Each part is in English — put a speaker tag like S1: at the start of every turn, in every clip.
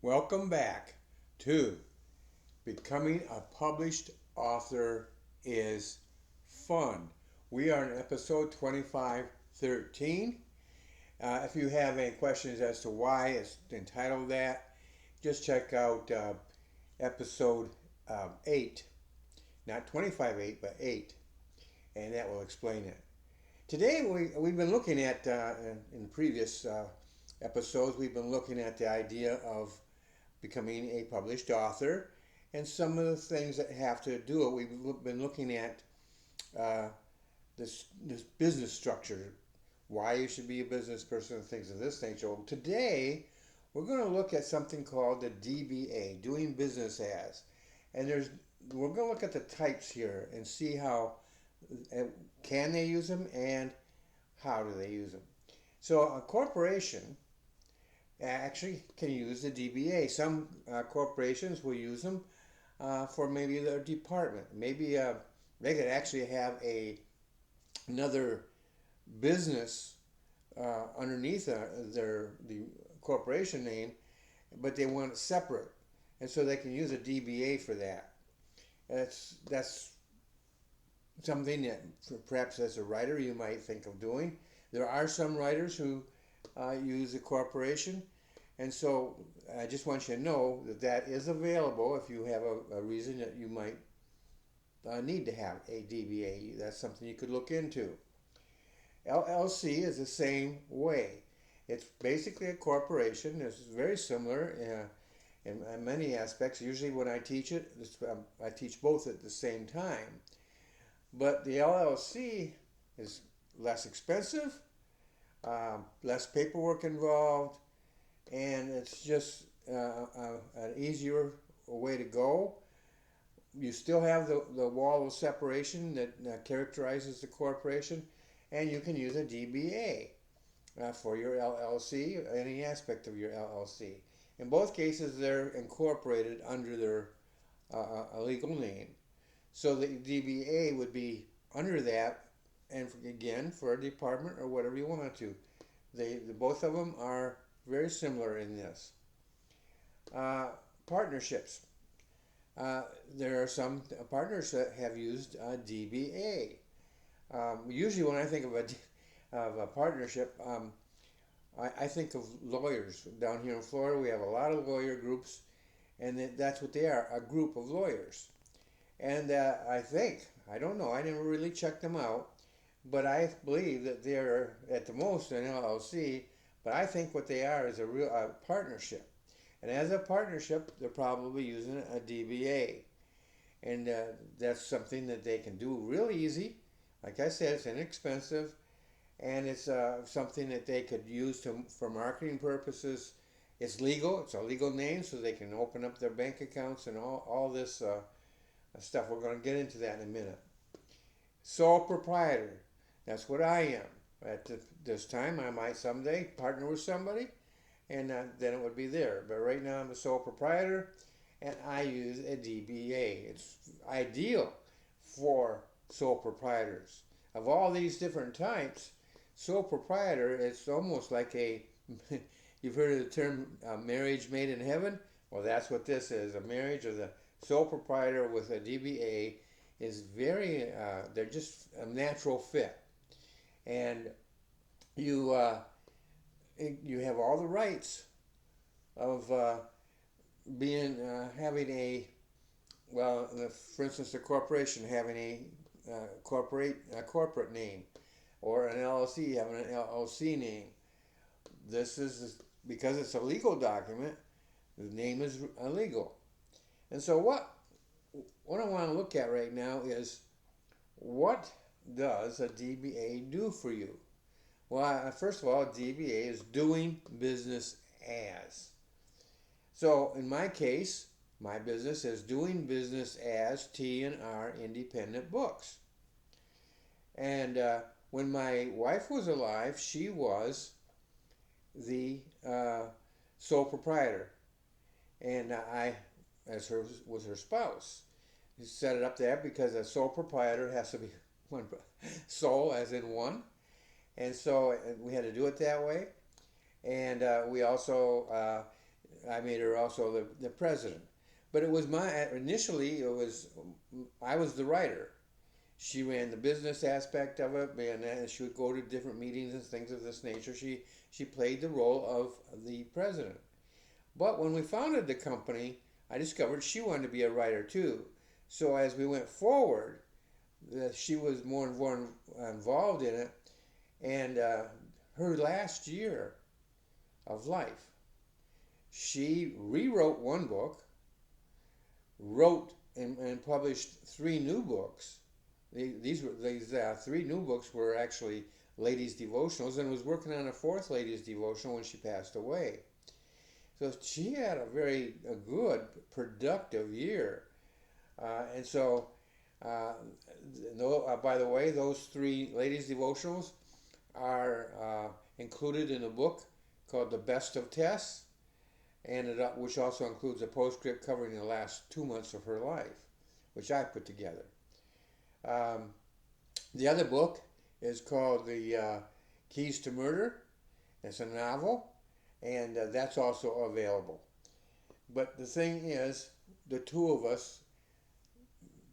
S1: Welcome back to Becoming a Published Author is Fun. We are in episode 2513. If you have any questions as to why it's entitled that, just check out episode 8. Not 25-8, but 8. And that will explain it. Today we've been looking at, in previous episodes, we've been looking at the idea of becoming a published author and some of the things that have to do it. We've been looking at this business structure, why you should be a business person, and things of this nature. Well, today we're going to look at something called the DBA, doing business as, and we're going to look at the types here and see how can they use them and how do they use them. So a corporation actually can use the DBA. Some corporations will use them for maybe their department. Maybe they could actually have another business underneath the corporation name, but they want it separate, and so they can use a DBA for that. That's something that perhaps as a writer you might think of doing. There are some writers who use a corporation, and so I just want you to know that that is available if you have a reason that you might need to have a DBA. That's something you could look into. LLC is the same way. It's basically a corporation. It's very similar in many aspects. Usually when I teach it, I teach both at the same time. But the LLC is less expensive, less paperwork involved, and it's just an easier way to go. You still have the wall of separation that characterizes the corporation, and you can use a DBA for your LLC, any aspect of your LLC. In both cases, they're incorporated under their a legal name. So the DBA would be under that, and again, for a department or whatever you want to. Both of them are very similar in this. Partnerships. There are some partners that have used DBA. Usually when I think of a partnership, I think of lawyers. Down here in Florida, we have a lot of lawyer groups, and that's what they are, a group of lawyers. And I don't know, I never really checked them out, but I believe that they're at the most an LLC, but I think what they are is a partnership. And as a partnership, they're probably using a DBA. And that's something that they can do real easy. Like I said, it's inexpensive, and it's something that they could use for marketing purposes. It's legal, it's a legal name, so they can open up their bank accounts and all this stuff. We're going to get into that in a minute. Sole proprietor. That's what I am. At this time, I might someday partner with somebody, and then it would be there. But right now, I'm a sole proprietor, and I use a DBA. It's ideal for sole proprietors. Of all these different types, sole proprietor, it's almost like you've heard of the term marriage made in heaven? Well, that's what this is. A marriage of the sole proprietor with a DBA is they're just a natural fit. And you have all the rights of for instance, a corporation having a corporate name, or an LLC having an LLC name. This is because it's a legal document. The name is illegal. And so what I want to look at right now is, what does a DBA do for you? Well, first of all, DBA is doing business as. So in my case, my business is doing business as T&R Independent Books. And when my wife was alive, she was the sole proprietor, and I was her spouse. He set it up there because a sole proprietor has to be one sole, as in one, and so we had to do it that way. And we also I made her also the president. But it was initially it was, I was the writer. She ran the business aspect of it, and she would go to different meetings and things of this nature. She played the role of the president. But when we founded the company, I discovered she wanted to be a writer too. So as we went forward, she was more and more involved in it. And her last year of life, she rewrote one book, wrote and published three new books. These three new books were actually ladies' devotionals, and was working on a fourth ladies' devotional when she passed away. So she had a good, productive year. And so, by the way, those three ladies' devotionals are included in a book called The Best of Tess, and which also includes a postscript covering the last 2 months of her life, which I put together. The other book is called The Keys to Murder. It's a novel, and that's also available. But the thing is, the two of us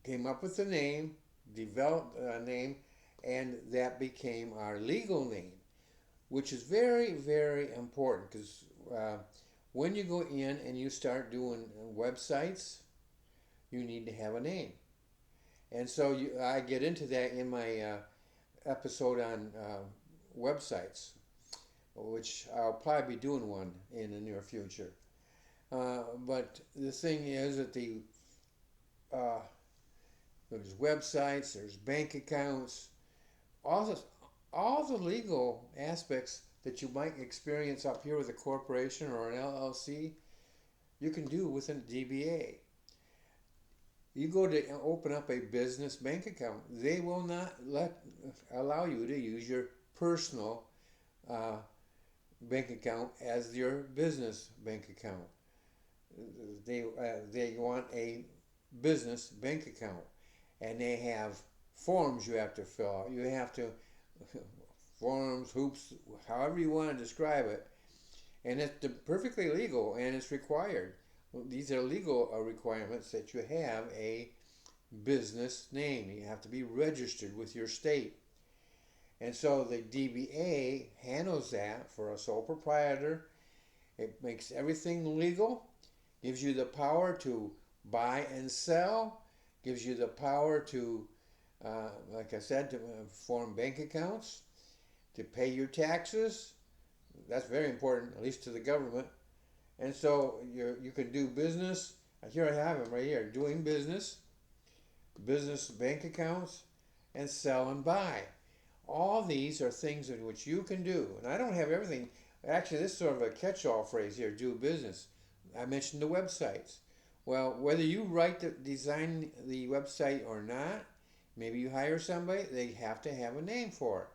S1: came up with the name, developed a name, and that became our legal name, which is very, very important because when you go in and you start doing websites, you need to have a name. And so I get into that in my episode on websites, which I'll probably be doing one in the near future. But the thing is that there's websites, there's bank accounts, all the legal aspects that you might experience up here with a corporation or an LLC, you can do with a DBA. You go to open up a business bank account, they will not allow you to use your personal bank account as your business bank account. They want a business bank account, and they have forms you have to fill out. You have to forms, hoops, however you want to describe it, and it's perfectly legal and it's required. These are legal requirements that you have a business name. You have to be registered with your state. And so the DBA handles that for a sole proprietor. It makes everything legal, gives you the power to buy and sell, gives you the power to, like I said, to form bank accounts, to pay your taxes. That's very important, at least to the government. And so you can do business. Here I have them right here. Doing business bank accounts, and sell and buy. All these are things in which you can do. And I don't have everything. Actually, this is sort of a catch-all phrase here, do business. I mentioned the websites. Well, whether you design the website or not, maybe you hire somebody, they have to have a name for it.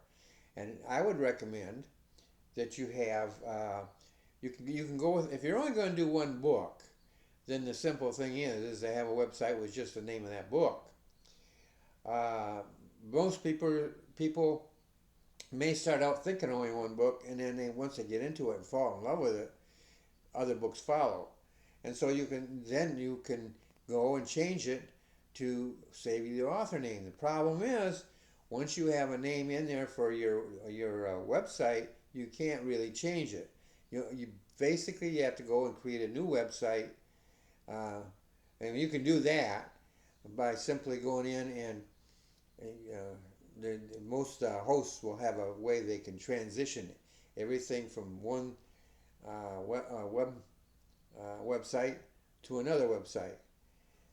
S1: And I would recommend that you have... You can go with, if you're only going to do one book, then the simple thing is to have a website with just the name of that book. Most people may start out thinking only one book, and then once they get into it and fall in love with it, other books follow. And so you can go and change it to save you the author name. The problem is, once you have a name in there for your website, you can't really change it. You basically you have to go and create a new website, and you can do that by simply going in and most hosts will have a way they can transition everything from one website to another website,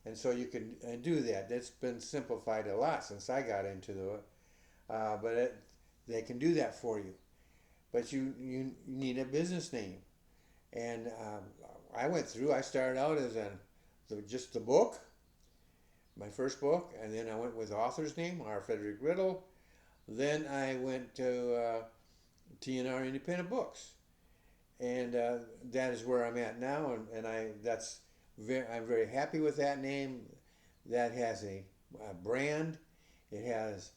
S1: and so you can do that. That's been simplified a lot since I got into it, but they can do that for you. But you need a business name. And I started out as just the book, my first book, and then I went with author's name, R. Frederick Riddle. Then I went to TNR Independent Books. And that is where I'm at now, and I'm very happy with that name. That has a brand. It has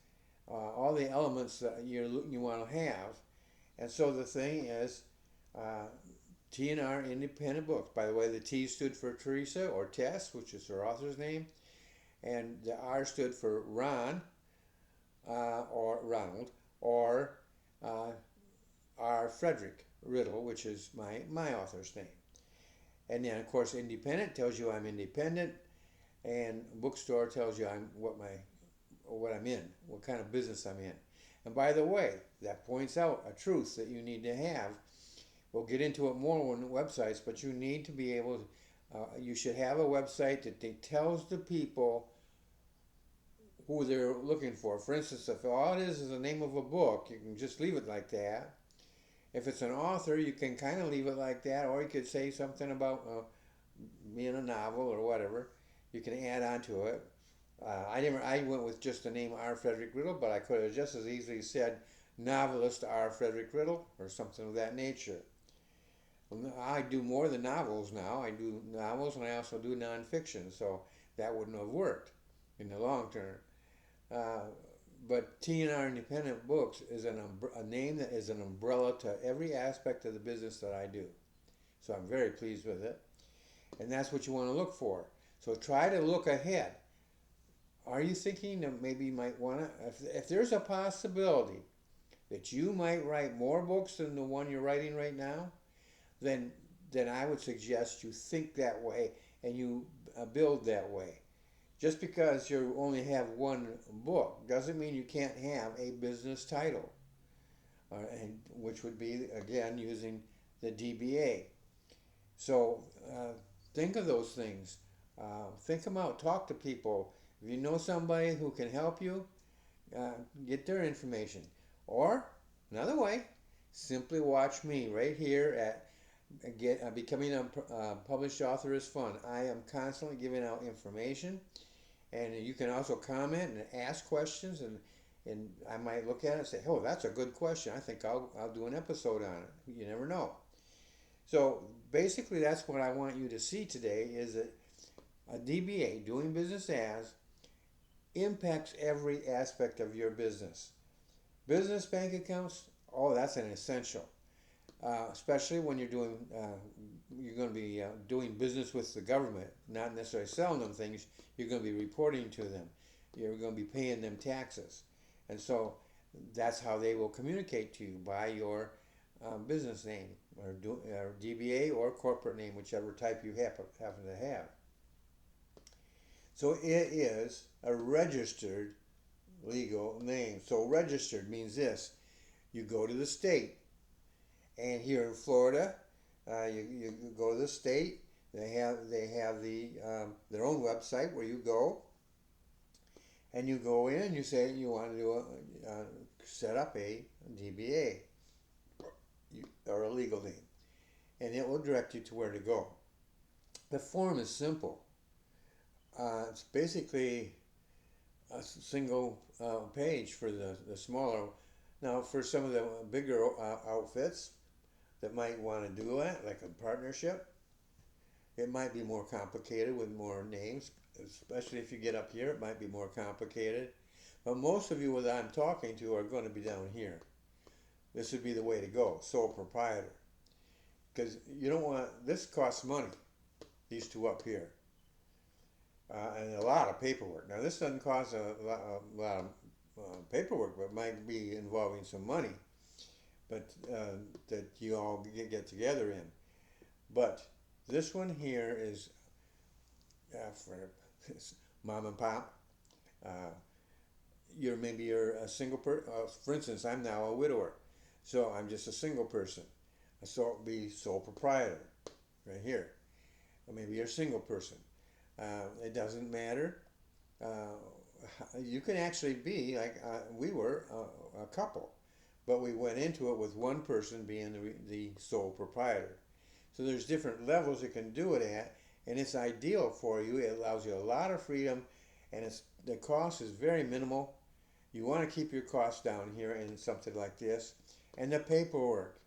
S1: all the elements that you want to have. And so the thing is, T&R Independent Books. By the way, the T stood for Teresa or Tess, which is her author's name, and the R stood for Ron or Ronald or uh, R. Frederick Riddle, which is my author's name. And then, of course, independent tells you I'm independent, and bookstore tells you what I'm in, what kind of business I'm in. And by the way, that points out a truth that you need to have. We'll get into it more on websites, but you need to be able to, you should have a website that tells the people who they're looking for. For instance, if all it is the name of a book, you can just leave it like that. If it's an author, you can kind of leave it like that, or you could say something about being a novel or whatever. You can add on to it. I went with just the name R. Frederick Riddle, but I could have just as easily said novelist R. Frederick Riddle or something of that nature. I do more than novels now. I do novels and I also do nonfiction, so that wouldn't have worked in the long term. Uh, but T&R Independent Books is a name that is an umbrella to every aspect of the business that I do. So I'm very pleased with it. And that's what you want to look for. So try to look ahead. Are you thinking that maybe you might want to, if there's a possibility that you might write more books than the one you're writing right now, then I would suggest you think that way and you build that way. Just because you only have one book doesn't mean you can't have a business title, and which would be, again, using the DBA. So think of those things. Think them out. Talk to people. If you know somebody who can help you, get their information. Or, another way, simply watch me right here at Becoming a Published Author is Fun. I am constantly giving out information. And you can also comment and ask questions, and I might look at it and say, oh, that's a good question. I think I'll do an episode on it. You never know. So basically that's what I want you to see today is that a DBA, doing business as, impacts every aspect of your business. Business bank accounts, oh, that's an essential. Especially when you're going to be doing business with the government, not necessarily selling them things. You're going to be reporting to them. You're going to be paying them taxes, and so that's how they will communicate to you by your business name or DBA or corporate name, whichever type you happen to have. So it is a registered legal name. So registered means this: you go to the state. And here in Florida, you go to the state. They have their own website where you go, and you go in and you say you want to set up a DBA or a legal name, and it will direct you to where to go. The form is simple. It's basically a single page for the smaller. Now, for some of the bigger outfits that might want to do it, like a partnership, it might be more complicated with more names, especially if you get up here, it might be more complicated. But most of you that I'm talking to are going to be down here. This would be the way to go, sole proprietor. Because you don't want, this costs money, these two up here. And a lot of paperwork. Now this doesn't cost a lot of paperwork, but it might be involving some money. But that you all get together in. But this one here is for mom and pop. Maybe you're a single person. For instance, I'm now a widower, so I'm just a single person. So it'll be sole proprietor, right here. Or maybe you're a single person. It doesn't matter. You can actually be like we were a couple. But we went into it with one person being the sole proprietor. So there's different levels you can do it at, and it's ideal for you. It allows you a lot of freedom, and the cost is very minimal. You want to keep your costs down here in something like this, and the paperwork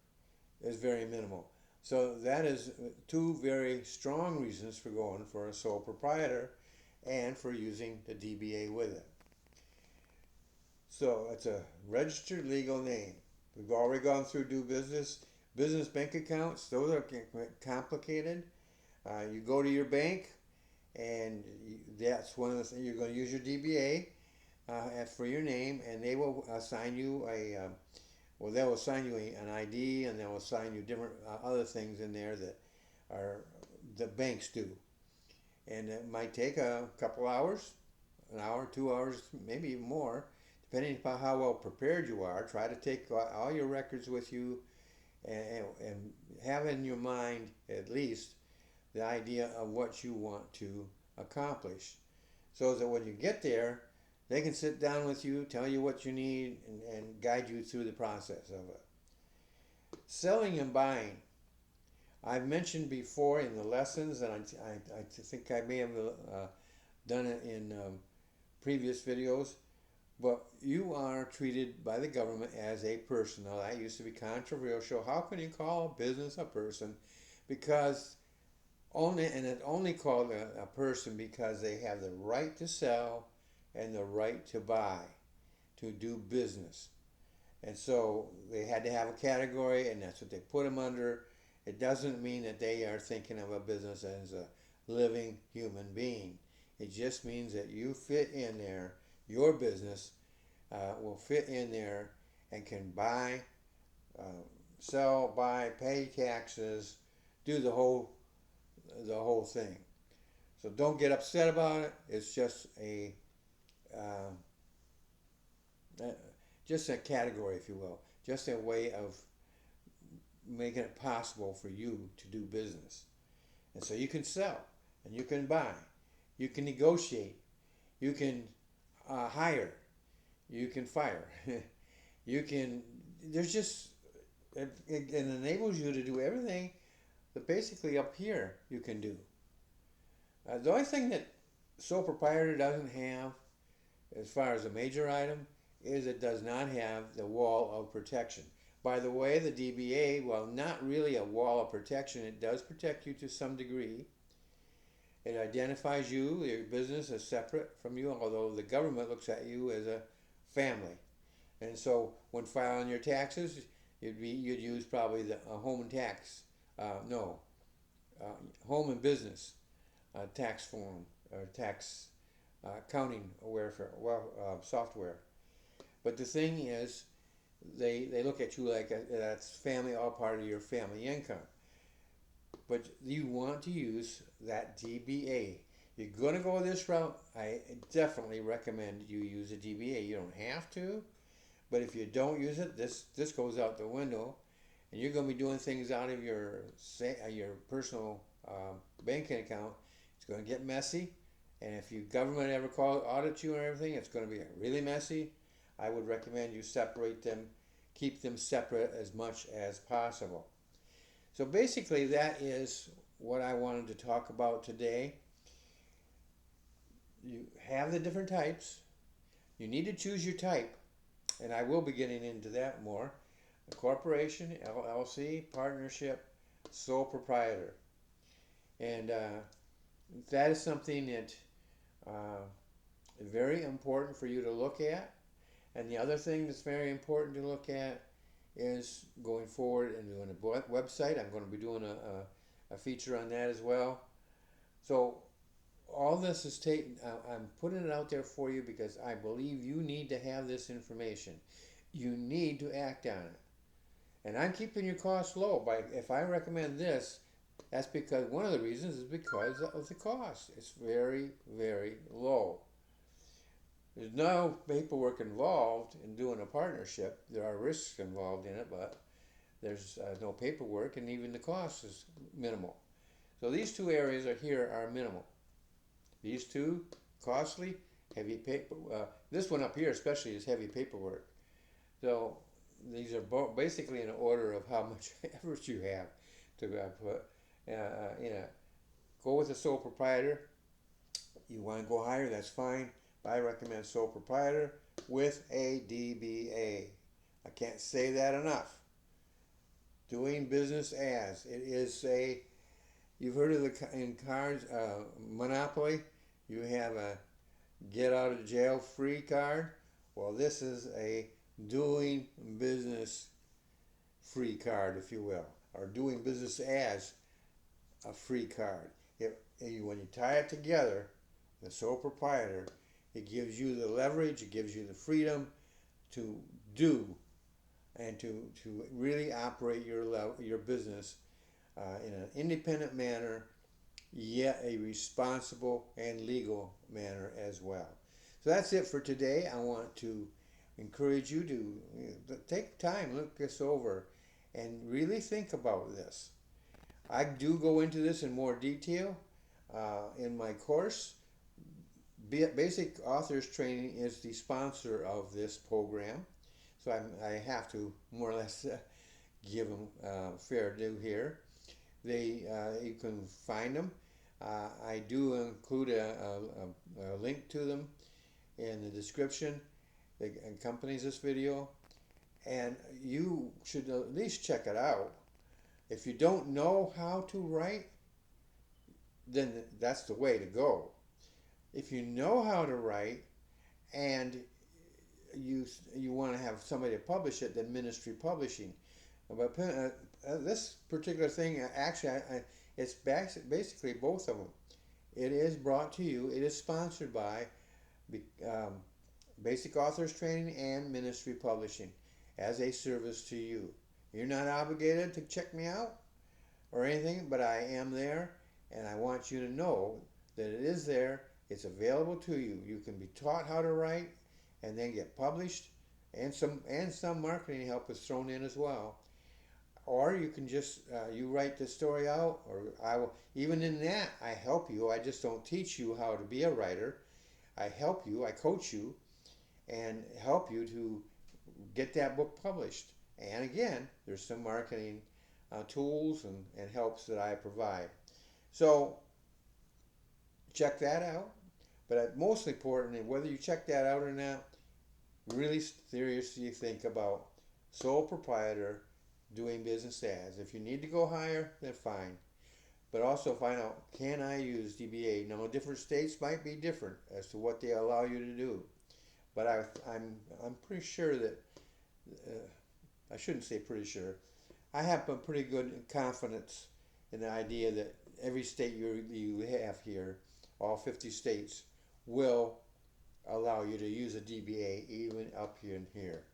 S1: is very minimal. So that is two very strong reasons for going for a sole proprietor and for using the DBA with it. So it's a registered legal name. We've already gone through do business Business bank accounts, those are complicated. You go to your bank, and that's one of the things. You're going to use your DBA for your name, and they will assign you well, they will assign you an ID, and they will assign you different other things in there that are the banks do. And it might take a couple hours, an hour, 2 hours, maybe even more, depending upon how well prepared you are. Try to take all your records with you, and have in your mind at least the idea of what you want to accomplish, so that when you get there, they can sit down with you, tell you what you need, and guide you through the process of it. Selling and buying. I've mentioned before in the lessons, and I think I may have done it in previous videos, but you are treated by the government as a person. Now, that used to be controversial. How can you call a business a person? Because it's only called a person because they have the right to sell and the right to buy, to do business. And so they had to have a category, and that's what they put them under. It doesn't mean that they are thinking of a business as a living human being. It just means that you fit in there. Your business will fit in there and can buy, uh, sell, buy, pay taxes, do the whole thing. So don't get upset about it. It's uh, just a category, if you will, just a way of making it possible for you to do business. And so you can sell, and you can buy, you can negotiate, you can hire, you can fire, you can. There's just it enables you to do everything that basically up here you can do. The only thing that sole proprietor doesn't have, as far as a major item, is it does not have the wall of protection. By the way, the DBA, while not really a wall of protection, it does protect you to some degree. It identifies you, your business, as separate from you, although the government looks at you as a family. And so when filing your taxes, you'd use probably the home and tax, no, home and business tax form or tax accounting software. But the thing is, they look at you like that's family, all part of your family income. But you want to use that DBA. You're going to go this route, I definitely recommend you use a DBA. You don't have to, but if you don't use it, this goes out the window, and you're going to be doing things out of your personal banking account. It's going to get messy, and if your government ever audit you and everything, it's going to be really messy. I would recommend you separate them, keep them separate as much as possible. So basically, that is what I wanted to talk about today. You have the different types. You need to choose your type, and I will be getting into that more. A corporation, LLC, partnership, sole proprietor. And that is something that is very important for you to look at. And the other thing that's very important to look at is going forward and doing a website. I'm going to be doing a feature on that as well. So all this is taken, I'm putting it out there for you because I believe you need to have this information. You need to act on it. And I'm keeping your costs low. If I recommend this, that's because one of the reasons is because of the cost. It's very, very low. There's no paperwork involved in doing a partnership. There are risks involved in it, but there's no paperwork, and even the cost is minimal. So these two areas are minimal. These two, costly, heavy paper. This one up here especially is heavy paperwork. So these are basically in order of how much effort you have to put. Go with a sole proprietor. You want to go higher, that's fine. I recommend sole proprietor with a DBA. I can't say that enough. Doing business as. It is you've heard of in cards, Monopoly, you have a get out of jail free card. Well, this is a doing business free card, if you will, or doing business as a free card. When you tie it together, the sole proprietor, it gives you the leverage, it gives you the freedom to do and to really operate your business in an independent manner, yet a responsible and legal manner as well. So that's it for today. I want to encourage you to take time, look this over, and really think about this. I do go into this in more detail in my course. Basic Authors Training is the sponsor of this program, so I have to more or less give them fair due here. You can find them. I do include a link to them in the description that accompanies this video, and you should at least check it out. If you don't know how to write, then that's the way to go. If you know how to write and you want to have somebody to publish it, then Ministry Publishing. But this particular thing, actually, it's basically both of them. It is brought to you. It is sponsored by Basic Authors Training and Ministry Publishing as a service to you. You're not obligated to check me out or anything, but I am there, and I want you to know that it is there. It's available to you. You can be taught how to write and then get published, and some marketing help is thrown in as well. Or you can just you write the story out, or I will. Even in that, I help you. I just don't teach you how to be a writer. I help you. I coach you, and help you to get that book published. And again, there's some marketing tools and helps that I provide. So check that out. But most importantly, whether you check that out or not, really seriously think about sole proprietor doing business as. If you need to go higher, then fine. But also find out, can I use DBA? Now, different states might be different as to what they allow you to do. But I'm pretty sure that, I shouldn't say pretty sure, I have a pretty good confidence in the idea that every state you have here, all 50 states, will allow you to use a DBA even up here and here.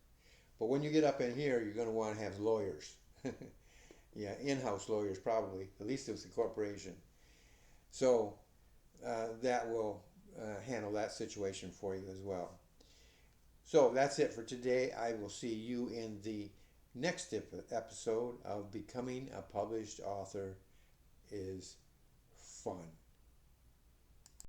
S1: But when you get up in here, you're going to want to have lawyers. Yeah, in-house lawyers probably, at least if it's a corporation. So that will handle that situation for you as well. So that's it for today. I will see you in the next episode of Becoming a Published Author is Fun.